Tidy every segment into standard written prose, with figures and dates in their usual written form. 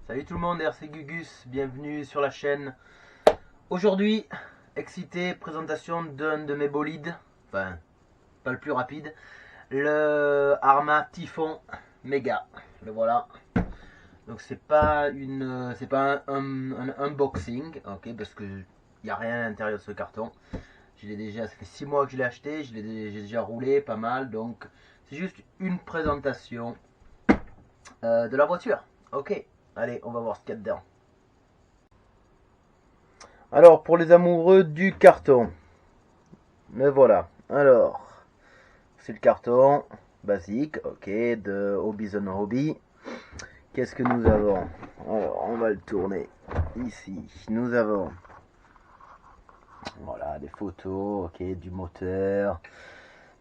Salut tout le monde, RC Gugus, bienvenue sur la chaîne. Aujourd'hui, excité, présentation d'un de mes bolides, enfin, pas le plus rapide, le Arrma Typhon Mega. Le voilà. Donc c'est pas un unboxing, ok, parce que il n'y a rien à l'intérieur de ce carton. Ça fait 6 mois que je l'ai acheté, j'ai déjà roulé pas mal, donc c'est juste une présentation de la voiture. Ok, allez, on va voir ce qu'il y a dedans. Alors, pour les amoureux du carton, me voilà. Alors, c'est le carton basique, ok, de Hobbyzone Hobby. Qu'est-ce que nous avons? Alors, on va le tourner ici. Nous avons, voilà, des photos, ok, du moteur,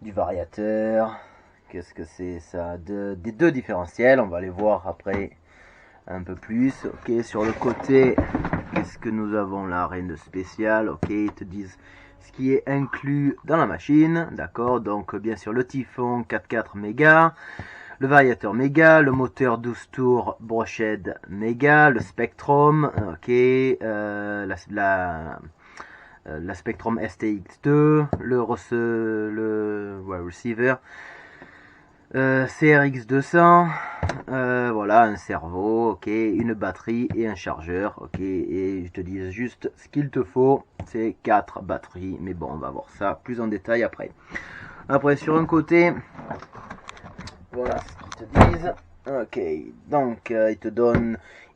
du variateur. Qu'est-ce que c'est ça? Des deux différentiels, on va les voir après un peu plus. Ok, sur le côté, qu'est-ce que nous avons là? Rien de spécial. Ok, ils te disent ce qui est inclus dans la machine. D'accord, donc bien sûr le Typhon 4.4 méga, le variateur méga, le moteur 12 tours Brochead méga, le Spectrum, ok, la Spectrum STX2, le receiver, CRX200, voilà, un cerveau, ok, une batterie et un chargeur, ok, et je te dis juste ce qu'il te faut, c'est 4 batteries, mais bon, on va voir ça plus en détail après. Après, sur un côté, voilà ce qu'ils te disent, ok, donc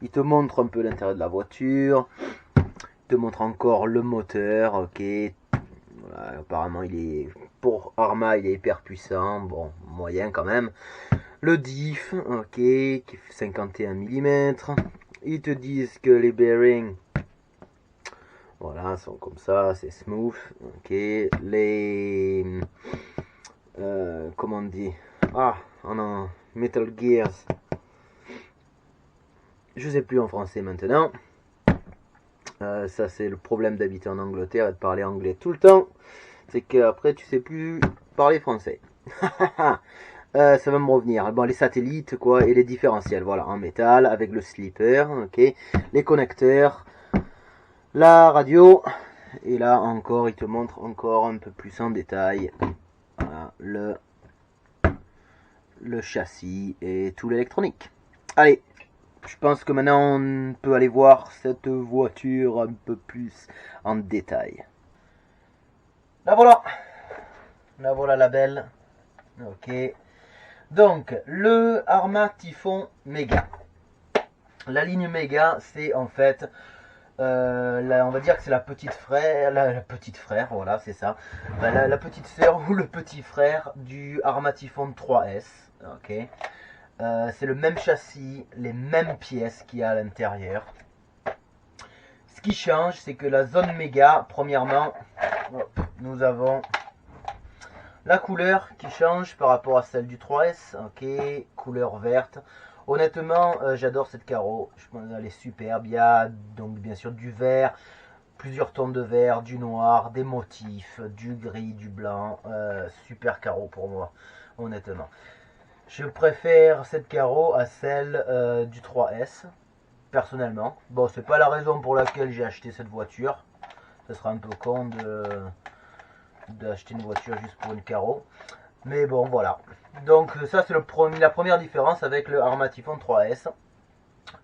il te montre un peu l'intérieur de la voiture, il te montre encore le moteur, ok, voilà, apparemment pour Arrma il est hyper puissant, bon, moyen quand même. Le diff, ok, qui fait 51 mm. Ils te disent que les bearings, voilà, sont comme ça, c'est smooth, ok. Comment on dit? On a Metal Gears. Je sais plus en français maintenant. Ça c'est le problème d'habiter en Angleterre et de parler anglais tout le temps. C'est qu'après tu sais plus parler français. Ça va me revenir. Bon, les satellites, quoi, et les différentiels, voilà, en métal, avec le slipper, ok, les connecteurs, la radio, et là encore, il te montre encore un peu plus en détail, voilà, le châssis et tout l'électronique. Allez, je pense que maintenant on peut aller voir cette voiture un peu plus en détail. La voilà la belle, ok. Donc, le Arrma Typhon Mega. La ligne Mega, c'est en fait, on va dire que c'est la petite frère, voilà, c'est ça. La petite sœur ou le petit frère du Arrma Typhon 3S. Ok. C'est le même châssis, les mêmes pièces qu'il y a à l'intérieur. Ce qui change, c'est que la zone Mega, premièrement, nous avons la couleur qui change par rapport à celle du 3S, ok, couleur verte. Honnêtement, j'adore cette carreau, je pense qu'elle est superbe. Il y a donc bien sûr du vert, plusieurs tons de vert, du noir, des motifs, du gris, du blanc. Super carreau pour moi, honnêtement. Je préfère cette carreau à celle du 3S, personnellement. Bon, c'est pas la raison pour laquelle j'ai acheté cette voiture. Ce sera un peu con d'acheter une voiture juste pour une carreau, mais bon, voilà. Donc ça c'est la première différence avec le Arrma Typhon 3S.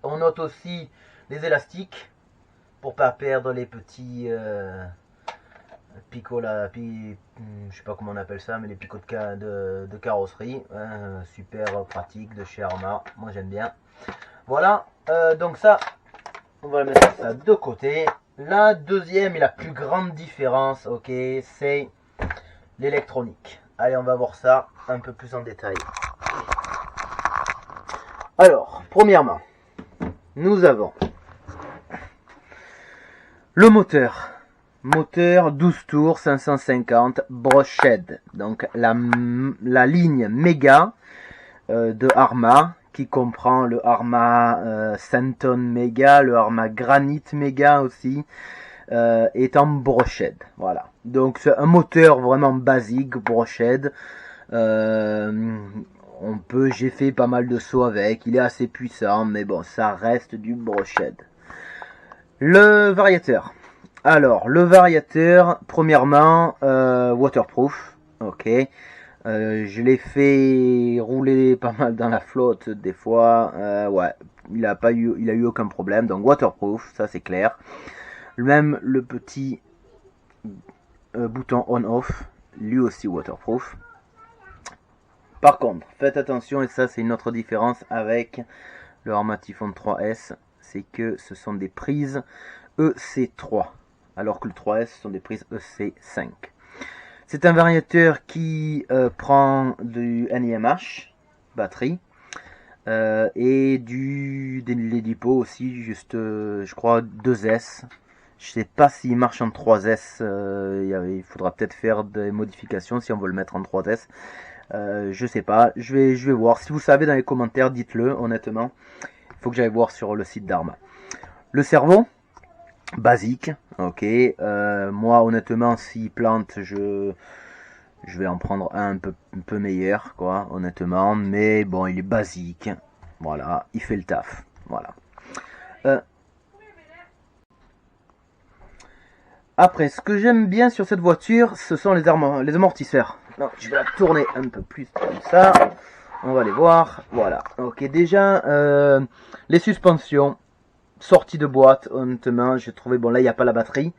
On note aussi les élastiques pour pas perdre les petits picots là, je sais pas comment on appelle ça, mais les picots de carrosserie, super pratique de chez Arrma, moi j'aime bien. Voilà, donc ça on va mettre ça de côté. La deuxième et la plus grande différence, ok, c'est l'électronique. Allez, on va voir ça un peu plus en détail. Alors, premièrement, nous avons le moteur. Moteur 12 tours 550 Brochead. Donc la ligne méga de Arrma, qui comprend le Arrma Centon Mega, le Arrma Granite Mega aussi, est en Brochead. Voilà. Donc c'est un moteur vraiment basique, Brochead. J'ai fait pas mal de sauts avec, il est assez puissant, mais bon, ça reste du broched. Le variateur. Alors, le variateur, premièrement, waterproof, ok. Je l'ai fait rouler pas mal dans la flotte des fois, ouais, il a eu aucun problème, donc waterproof, ça c'est clair. Même le petit bouton on-off, lui aussi waterproof. Par contre, faites attention, et ça c'est une autre différence avec le Arma Typhon 3S, c'est que ce sont des prises EC3, alors que le 3S sont des prises EC5. C'est un variateur qui prend du NIMH, batterie, et des LiPo aussi, juste je crois 2S. Je sais pas s'il marche en 3S, il faudra peut-être faire des modifications si on veut le mettre en 3S. Je sais pas, je vais voir. Si vous savez dans les commentaires, dites-le honnêtement. Il faut que j'aille voir sur le site d'Arma. Le cerveau, basique, ok. Moi honnêtement, s'il plante, je vais en prendre un peu meilleur, quoi, honnêtement. Mais bon, il est basique. Voilà, il fait le taf. Voilà. Après, ce que j'aime bien sur cette voiture, ce sont les amortisseurs. Donc, je vais la tourner un peu plus comme ça. On va les voir. Voilà. Ok, déjà, les suspensions, sorties de boîte, honnêtement, j'ai trouvé, bon là, il n'y a pas la batterie.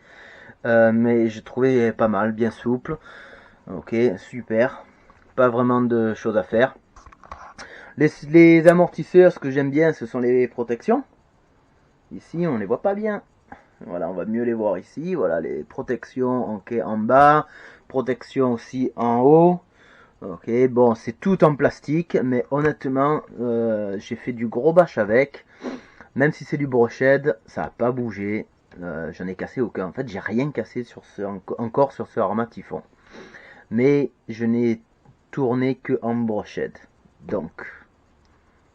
Mais j'ai trouvé pas mal, bien souple. Ok, super. Pas vraiment de choses à faire. Les amortisseurs, ce que j'aime bien, ce sont les protections. Ici, on les voit pas bien. Voilà, on va mieux les voir ici. Voilà, les protections ok, en bas. Protection aussi en haut. Ok, bon, c'est tout en plastique. Mais honnêtement, j'ai fait du gros bâche avec. Même si c'est du broched, ça n'a pas bougé. J'en ai cassé aucun. En fait, j'ai rien cassé encore sur ce Arma Typhon. Mais je n'ai tourné que en broched. Donc,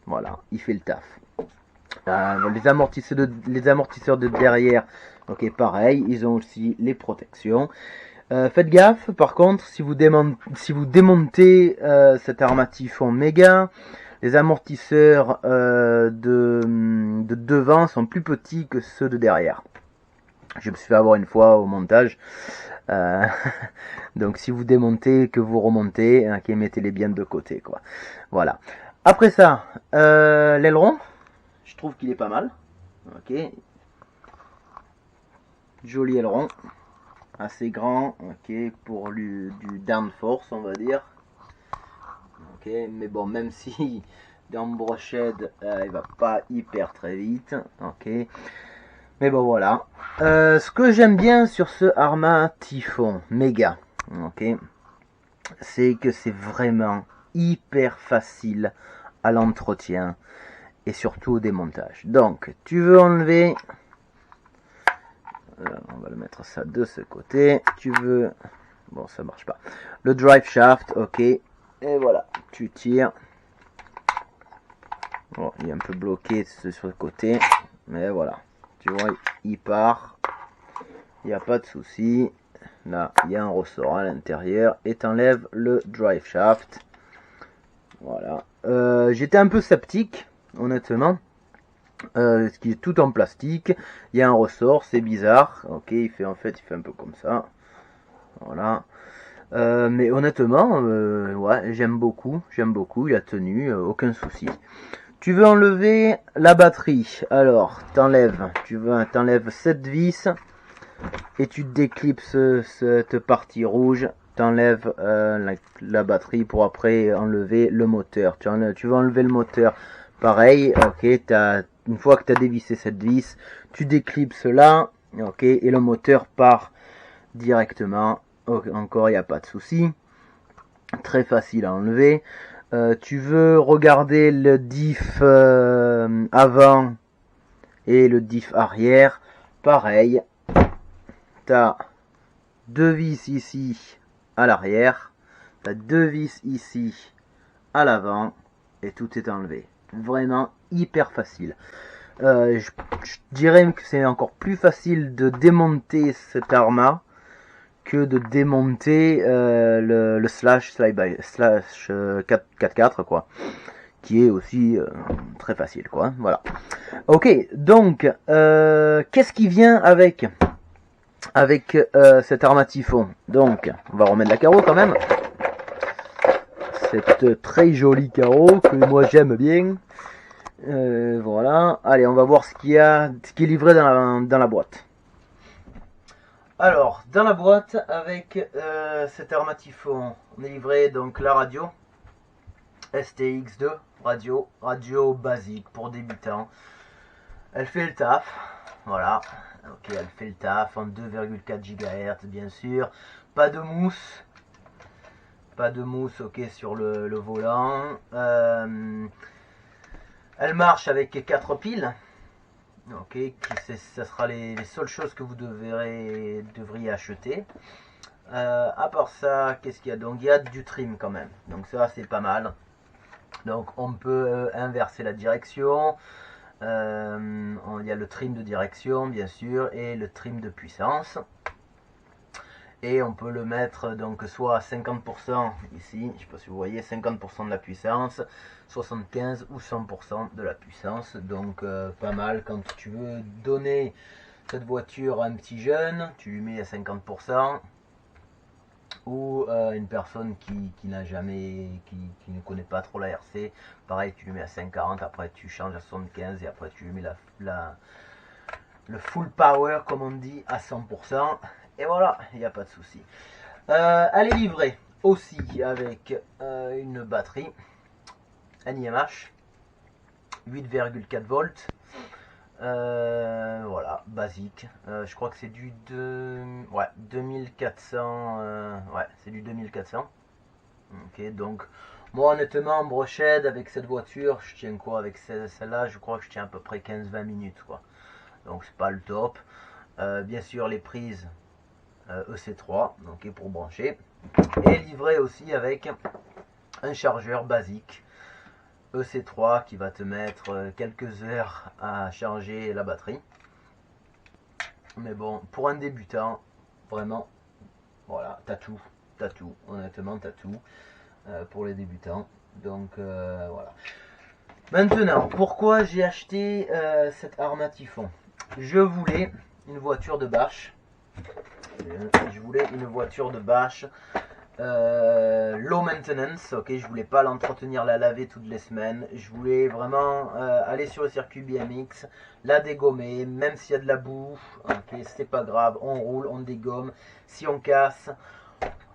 voilà, il fait le taf. Les amortisseurs de derrière, ok, pareil, ils ont aussi les protections. Faites gaffe, par contre, si vous démontez cet Arma Typhon méga, les amortisseurs de devant sont plus petits que ceux de derrière. Je me suis fait avoir une fois au montage. Donc si vous démontez, que vous remontez, ok, mettez-les bien de côté, quoi. Voilà. Après ça, l'aileron. Je trouve qu'il est pas mal. Ok. Joli aileron. Assez grand. Ok. Pour du downforce, on va dire. Ok. Mais bon, même si dans broched, il va pas hyper très vite. Ok. Mais bon, voilà. Ce que j'aime bien sur ce Arma Typhon méga. Ok. C'est que c'est vraiment hyper facile à l'entretien. Et surtout au démontage. Donc, tu veux enlever, on va le mettre ça de ce côté. Tu veux, bon, ça marche pas. Le drive shaft, ok. Et voilà, tu tires. Bon, il est un peu bloqué sur le côté, mais voilà. Tu vois, il part. Il n'y a pas de souci. Là, il y a un ressort à l'intérieur et t'enlèves le drive shaft. Voilà. J'étais un peu sceptique. Honnêtement, ce qui est tout en plastique, il y a un ressort, c'est bizarre, ok, il fait un peu comme ça, voilà, mais honnêtement, ouais, j'aime beaucoup, il a tenu, aucun souci. Tu veux enlever la batterie, alors t'enlèves cette vis et tu déclipses cette partie rouge, t'enlèves la batterie pour après enlever le moteur. Tu veux enlever le moteur. Pareil, ok, une fois que tu as dévissé cette vis, tu déclipses là, ok, et le moteur part directement. Okay, encore, il n'y a pas de souci. Très facile à enlever. Tu veux regarder le diff avant et le diff arrière. Pareil, tu as deux vis ici à l'arrière, tu as deux vis ici à l'avant, et tout est enlevé. Vraiment hyper facile. Je dirais que c'est encore plus facile de démonter cet Arma que de démonter le slash 4-4 quoi, qui est aussi très facile quoi. Voilà. Ok, donc qu'est-ce qui vient avec cet armatifon? Donc on va remettre la carreau quand même. Cette très jolie carreau que moi j'aime bien. Voilà. Allez, on va voir ce qu'il y a, ce qui est livré dans la boîte. Alors, dans la boîte, avec cet armatifon, on est livré donc la radio STX2, radio basique pour débutants. Elle fait le taf, voilà. Ok, elle fait le taf en 2,4 GHz, bien sûr. Pas de mousse, ok, sur le volant. Elle marche avec 4 piles. Ok, ça sera les seules choses que vous devriez acheter. À part ça, qu'est-ce qu'il y a? Donc il y a du trim quand même. Donc ça c'est pas mal. Donc on peut inverser la direction. Il y a le trim de direction bien sûr et le trim de puissance. Et on peut le mettre donc soit à 50% ici, je sais pas si vous voyez, 50% de la puissance, 75 ou 100% de la puissance. Donc pas mal quand tu veux donner cette voiture à un petit jeune, tu lui mets à 50%. Ou une personne qui n'a jamais, qui ne connaît pas trop la RC, pareil tu lui mets à 5,40, après tu changes à 75 et après tu lui mets le full power comme on dit à 100%. Et voilà, il n'y a pas de souci. Elle est livrée aussi avec une batterie NiMH 8,4 volts. Voilà, basique. Je crois que c'est du 2400. Ouais, c'est du 2400. Ok, donc moi honnêtement en brochette avec cette voiture, je tiens quoi avec celle-là? Je crois que je tiens à peu près 15-20 minutes quoi. Donc c'est pas le top. Bien sûr les prises EC3, ok, pour brancher. Et livré aussi avec un chargeur basique EC3 qui va te mettre quelques heures à charger la batterie. Mais bon, pour un débutant, vraiment, voilà, t'as tout, honnêtement, t'as tout pour les débutants. Donc voilà. Maintenant, pourquoi j'ai acheté cet armatifon? Je voulais une voiture de bâche. Low maintenance, ok, je voulais pas l'entretenir, la laver toutes les semaines. Je voulais vraiment aller sur le circuit BMX, la dégommer, même s'il y a de la boue, ok, c'est pas grave, on roule, on dégomme. Si on casse,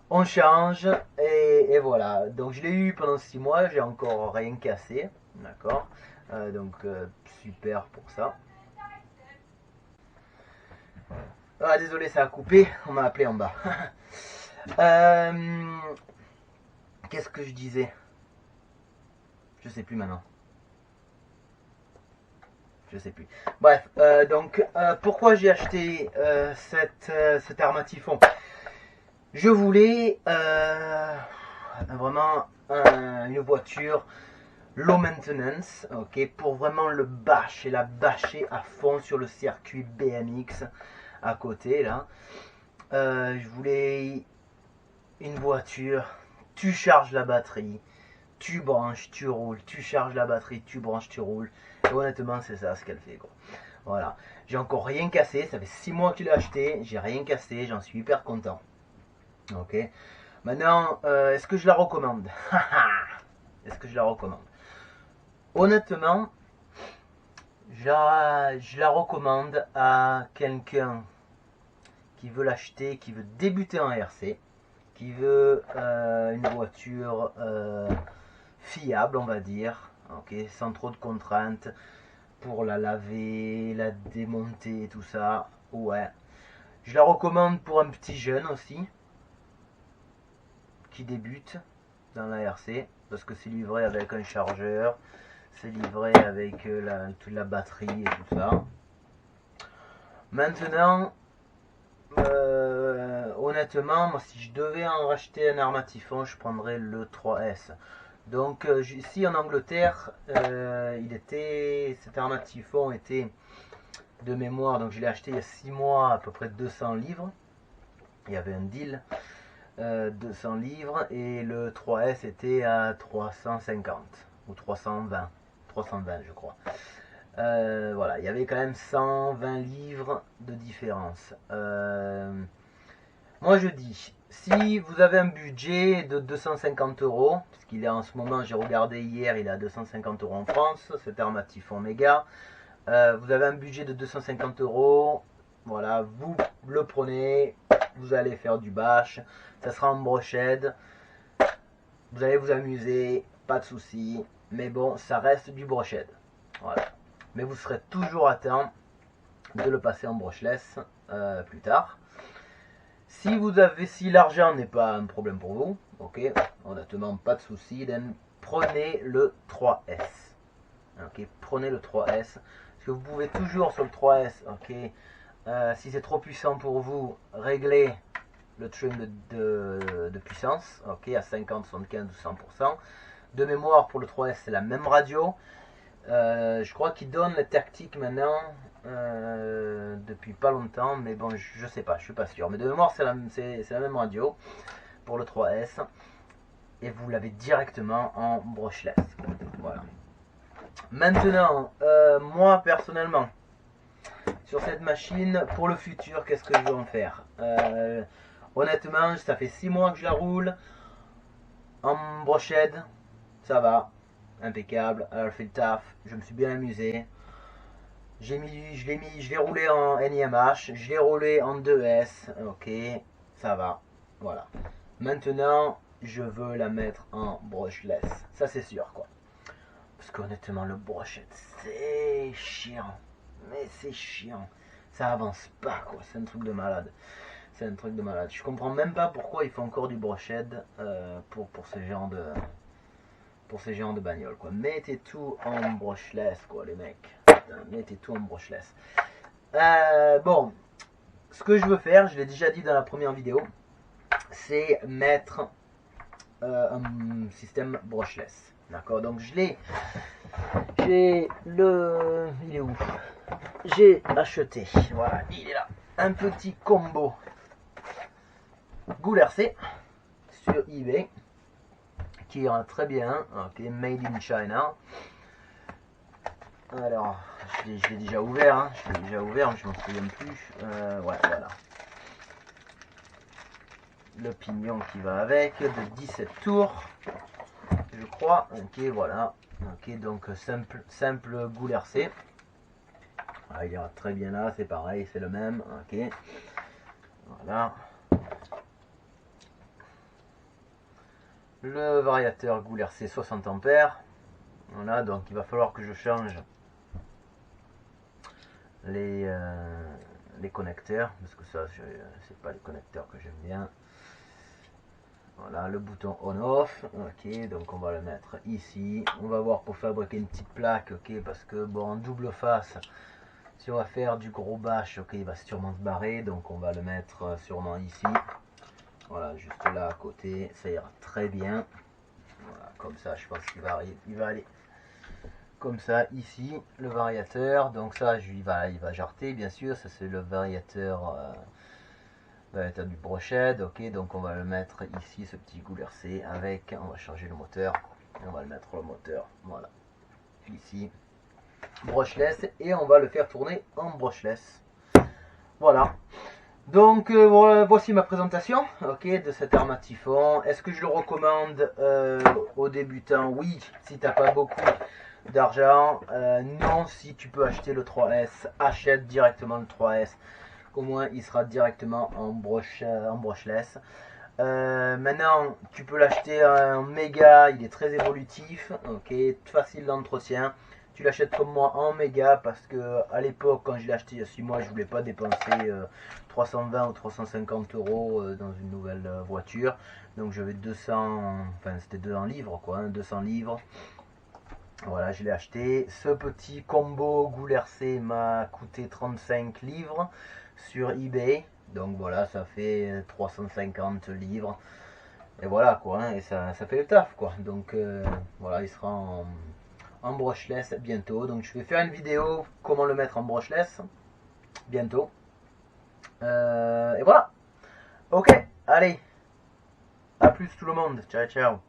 on change et voilà. Donc je l'ai eu pendant 6 mois, j'ai encore rien cassé, d'accord. Donc super pour ça. Ah désolé, ça a coupé, on m'a appelé en bas. Qu'est-ce que je disais? Je sais plus maintenant. Je sais plus. Bref, donc pourquoi j'ai acheté cet armatifon? Je voulais vraiment une voiture low maintenance, ok, pour vraiment le bâcher, la bâcher à fond sur le circuit BMX à côté là. Je voulais une voiture, tu charges la batterie, tu branches, tu roules, tu charges la batterie, tu branches, tu roules. Et honnêtement, c'est ça ce qu'elle fait, quoi. Voilà. J'ai encore rien cassé, ça fait 6 mois que je l'ai acheté, j'ai rien cassé, j'en suis hyper content. Ok. Maintenant, est-ce que je la recommande? Est-ce que je la recommande? Honnêtement, je la recommande à quelqu'un qui veut l'acheter, qui veut débuter en RC, qui veut une voiture fiable, on va dire, ok, sans trop de contraintes pour la laver, la démonter, tout ça. Ouais, je la recommande pour un petit jeune aussi qui débute dans la RC parce que c'est livré avec un chargeur, c'est livré avec toute la batterie et tout ça. Maintenant, honnêtement, moi, si je devais en racheter un armatifon, je prendrais le 3S. Donc ici en Angleterre, cet armatifon était de mémoire, donc je l'ai acheté il y a 6 mois, à peu près 200 livres. il y avait un deal, 200 livres, et le 3S était à 350 ou 320 je crois. Voilà, il y avait quand même 120 livres de différence. Moi je dis, si vous avez un budget de 250 euros, puisqu'il est en ce moment, j'ai regardé hier, il est à 250 euros en France, cet Armatifon Méga. Vous avez un budget de 250 euros, voilà, vous le prenez, vous allez faire du bâche, ça sera en brochette, vous allez vous amuser, pas de soucis, mais bon, ça reste du brochette, voilà. Mais vous serez toujours à temps de le passer en brushless plus tard. Si l'argent n'est pas un problème pour vous, ok, honnêtement pas de soucis, prenez le 3S. Ok, prenez le 3S. Parce que vous pouvez toujours sur le 3S, ok, si c'est trop puissant pour vous, régler le trim de puissance, ok, à 50, 75 ou 100%. De mémoire, pour le 3S, c'est la même radio. Je crois qu'il donne le tactique maintenant depuis pas longtemps, mais bon, je sais pas, je suis pas sûr. Mais de mémoire, c'est la même radio pour le 3S. Et vous l'avez directement en brushless. Voilà. Maintenant, moi personnellement, sur cette machine, pour le futur, qu'est-ce que je vais en faire? Honnêtement, ça fait 6 mois que je la roule. En brochette, ça va, impeccable. Elle fait le taf, je me suis bien amusé. Je l'ai roulé en NIMH, je l'ai roulé en 2S, ok, ça va, voilà. Maintenant, je veux la mettre en brushless, ça c'est sûr quoi. Parce qu'honnêtement, le brochette, c'est chiant, mais c'est chiant. Ça avance pas quoi, c'est un truc de malade. C'est un truc de malade. Je comprends même pas pourquoi il faut encore du brochette pour ce genre de bagnole quoi. Mettez tout en brushless quoi les mecs. Mettez tout en brushless. Bon, ce que je veux faire, je l'ai déjà dit dans la première vidéo, c'est mettre un système brushless. D'accord, donc il est où? J'ai acheté, voilà, il est là, un petit combo Goul RC sur eBay qui ira très bien, ok, made in China. Alors, je l'ai déjà ouvert, hein. Je l'ai déjà ouvert, mais je m'en souviens plus. Ouais, voilà. Le pignon qui va avec, de 17 tours, je crois. Ok, voilà. Ok, donc simple Goul RC. Ah, il ira très bien là, c'est pareil, c'est le même. Ok, voilà. Le variateur Goul RC 60 ampères. Voilà, donc il va falloir que je change les connecteurs, parce que ça c'est pas les connecteurs que j'aime bien. Voilà le bouton on off, ok, donc on va le mettre ici. On va voir pour fabriquer une petite plaque, ok, parce que bon, en double face, si on va faire du gros bâche, ok, il va sûrement se barrer, donc on va le mettre sûrement ici. Voilà, juste là à côté, ça ira très bien. Voilà, comme ça je pense qu'il va aller comme ça ici, le variateur. Donc ça il va jarter bien sûr, ça c'est le variateur du brochette, ok, donc on va le mettre ici, ce petit Goul RC avec, on va changer le moteur et on va le mettre le moteur, voilà, ici, brushless, et on va le faire tourner en brushless. Voilà, donc voici ma présentation, ok, de cet Armatifon. Est-ce que je le recommande aux débutants? Oui, si t'as pas beaucoup d'argent. Non, si tu peux acheter le 3S, achète directement le 3S. Au moins il sera directement en brushless. Maintenant, tu peux l'acheter en méga, il est très évolutif, ok, facile d'entretien. Tu l'achètes comme moi en méga parce que à l'époque, quand je l'ai acheté il y a 6 mois, je voulais pas dépenser 320 ou 350 euros dans une nouvelle voiture. Donc j'avais 200, enfin c'était 200 livres quoi, hein, 200 livres. Voilà, je l'ai acheté. Ce petit combo Goul RC m'a coûté 35 livres sur eBay. Donc voilà, ça fait 350 livres. Et voilà quoi, hein, et ça fait le taf quoi. Donc voilà, il sera en brushless bientôt. Donc je vais faire une vidéo comment le mettre en brushless bientôt. Et voilà. Ok, allez. À plus tout le monde. Ciao, ciao.